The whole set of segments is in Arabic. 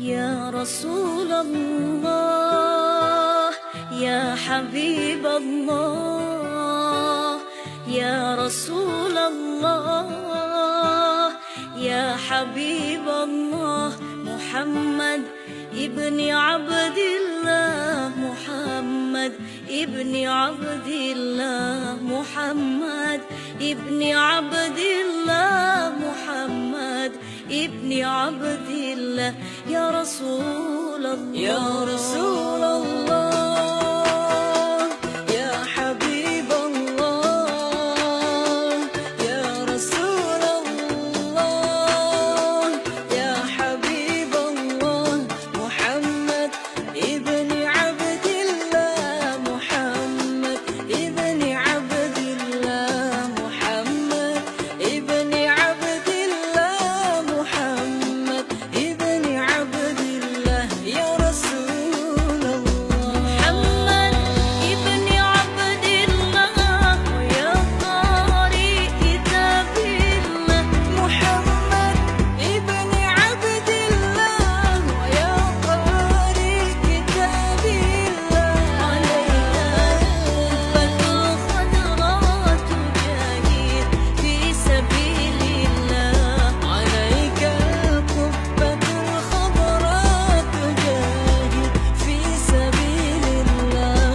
يا رسول الله يا حبيب الله يا رسول الله يا حبيب الله محمد ابن عبد الله محمد ابن عبد الله محمد ابن عبد الله محمد ابن عبد الله يا رسول الله يا رسول الله يا حبيب الله يا رسول الله يا حبيب الله محمد ابن عبد الله محمد ابن عبد الله محمد ابن عبد الله محمد ابن عبد الله يا رسول الله محمد ابن عبد الله ويا قارئ كتاب الله محمد ابن عبد الله ويا قارئ كتاب الله عليك القبة الخضراء تجاهد في سبيل الله عليك القبة الخضراء تجاهد في سبيل الله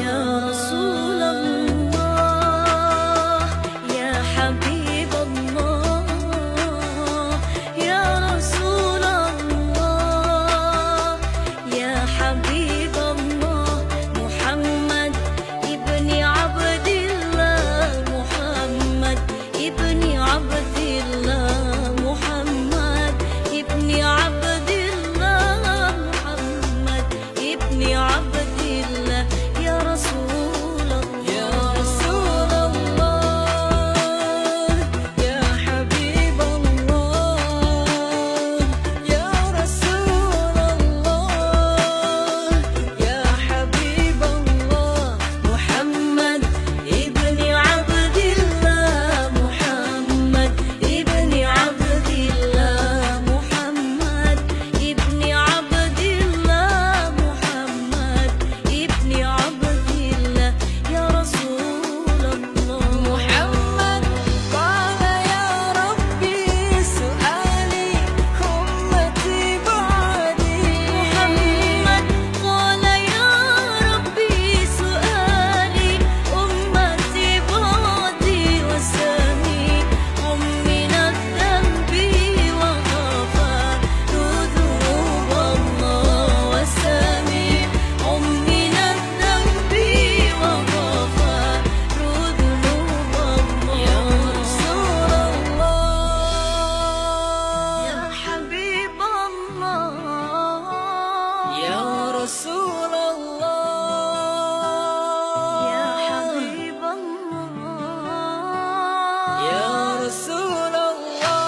يا رسول الله يا حبيب الله يا رسول الله يا حبيب الله محمد ابن عبد الله محمد ابن عبد الله محمد ابن عبد الله محمد ابن عبد الله يا رسول الله يا رسول الله يا حبيب الله يا رسول الله يا حبيب الله محمد ابن عبد الله محمد ابن عبد الله محمد ابن عبد الله محمد ابن عبد الله يا رسول الله محمد قال يا ربي سؤالي أمتي بعدي محمد قال يا ربي سؤالي أمتي بعدي وساميع من الذنب وغفر ذنوب الله وساميع من الذنب وغفر ذنوب الله يا رسول الله يا حبيب الله يا رسول الله يا حبيب الله يا رسول الله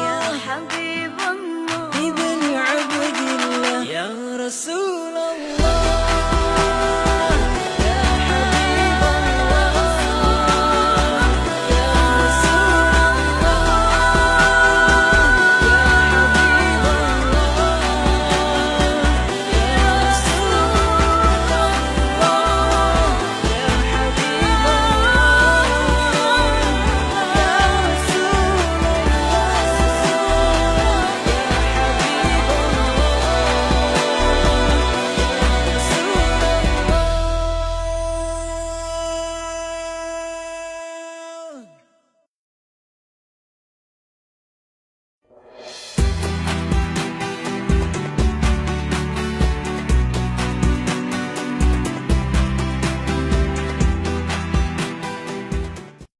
يا حبيب الله ابن عبد الله يا رسول